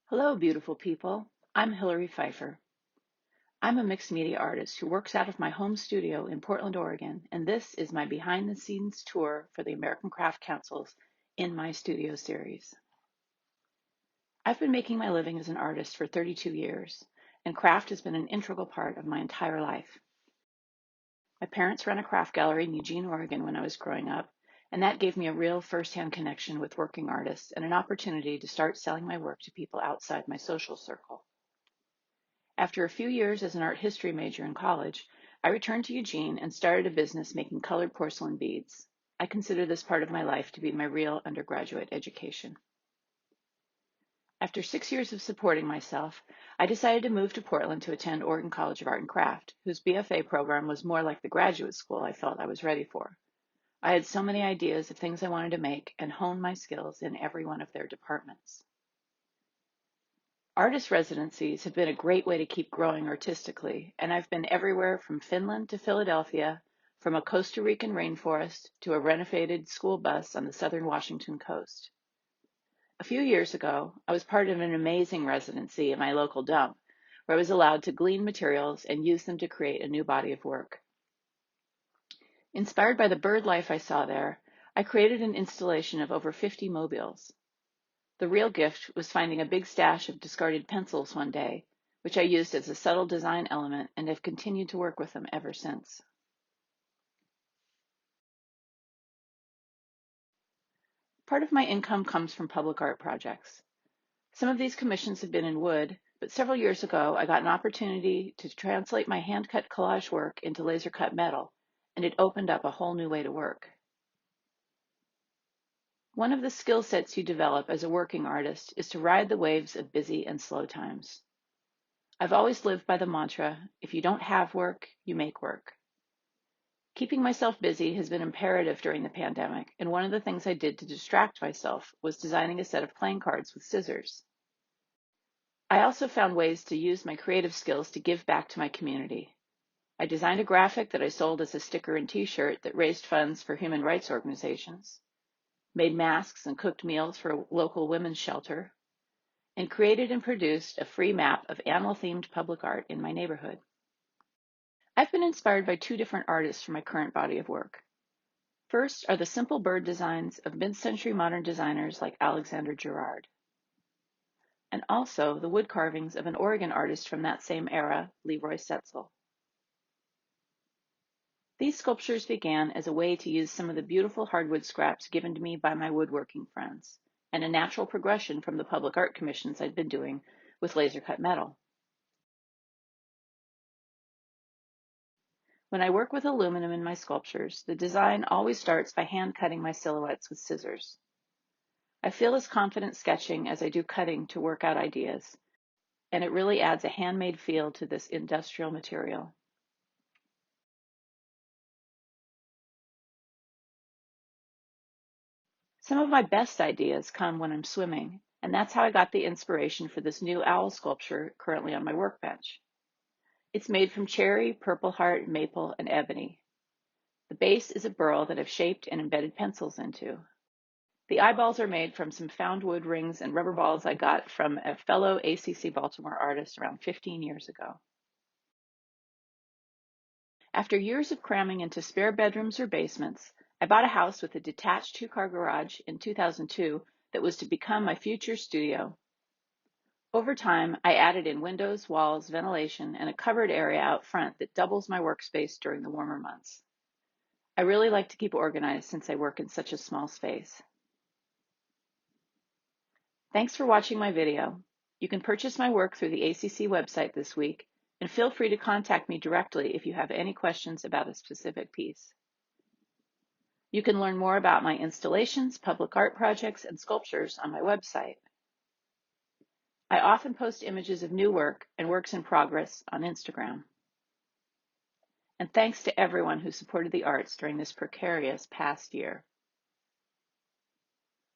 Hello, beautiful people. I'm Hilary Pfeifer. I'm a mixed media artist who works out of my home studio in Portland, Oregon, and this is my behind the scenes tour for the American Craft Council's In My Studio series. I've been making my living as an artist for 32 years, and craft has been an integral part of my entire life. My parents ran a craft gallery in Eugene, Oregon when I was growing up, and that gave me a real first-hand connection with working artists and an opportunity to start selling my work to people outside my social circle. After a few years as an art history major in college, I returned to Eugene and started a business making colored porcelain beads. I consider this part of my life to be my real undergraduate education. After 6 years of supporting myself, I decided to move to Portland to attend Oregon College of Art and Craft, whose BFA program was more like the graduate school I felt I was ready for. I had so many ideas of things I wanted to make and hone my skills in every one of their departments. Artist residencies have been a great way to keep growing artistically, and I've been everywhere from Finland to Philadelphia, from a Costa Rican rainforest to a renovated school bus on the southern Washington coast. A few years ago, I was part of an amazing residency at my local dump, where I was allowed to glean materials and use them to create a new body of work. Inspired by the bird life I saw there, I created an installation of over 50 mobiles. The real gift was finding a big stash of discarded pencils one day, which I used as a subtle design element and have continued to work with them ever since. Part of my income comes from public art projects. Some of these commissions have been in wood, but several years ago I got an opportunity to translate my hand-cut collage work into laser-cut metal, and it opened up a whole new way to work. One of the skill sets you develop as a working artist is to ride the waves of busy and slow times. I've always lived by the mantra, if you don't have work, you make work. Keeping myself busy has been imperative during the pandemic, and one of the things I did to distract myself was designing a set of playing cards with scissors. I also found ways to use my creative skills to give back to my community. I designed a graphic that I sold as a sticker and t-shirt that raised funds for human rights organizations, made masks and cooked meals for a local women's shelter, and created and produced a free map of animal-themed public art in my neighborhood. I've been inspired by two different artists for my current body of work. First are the simple bird designs of mid-century modern designers like Alexander Girard, and also the wood carvings of an Oregon artist from that same era, Leroy Setzel. These sculptures began as a way to use some of the beautiful hardwood scraps given to me by my woodworking friends, and a natural progression from the public art commissions I'd been doing with laser-cut metal. When I work with aluminum in my sculptures, the design always starts by hand-cutting my silhouettes with scissors. I feel as confident sketching as I do cutting to work out ideas, and it really adds a handmade feel to this industrial material. Some of my best ideas come when I'm swimming, and that's how I got the inspiration for this new owl sculpture currently on my workbench. It's made from cherry, purple heart, maple, and ebony. The base is a burl that I've shaped and embedded pencils into. The eyeballs are made from some found wood rings and rubber balls I got from a fellow ACC Baltimore artist around 15 years ago. After years of cramming into spare bedrooms or basements, I bought a house with a detached two-car garage in 2002 that was to become my future studio. Over time, I added in windows, walls, ventilation, and a covered area out front that doubles my workspace during the warmer months. I really like to keep organized since I work in such a small space. Thanks for watching my video. You can purchase my work through the ACC website this week, and feel free to contact me directly if you have any questions about a specific piece. You can learn more about my installations, public art projects, and sculptures on my website. I often post images of new work and works in progress on Instagram. And thanks to everyone who supported the arts during this precarious past year.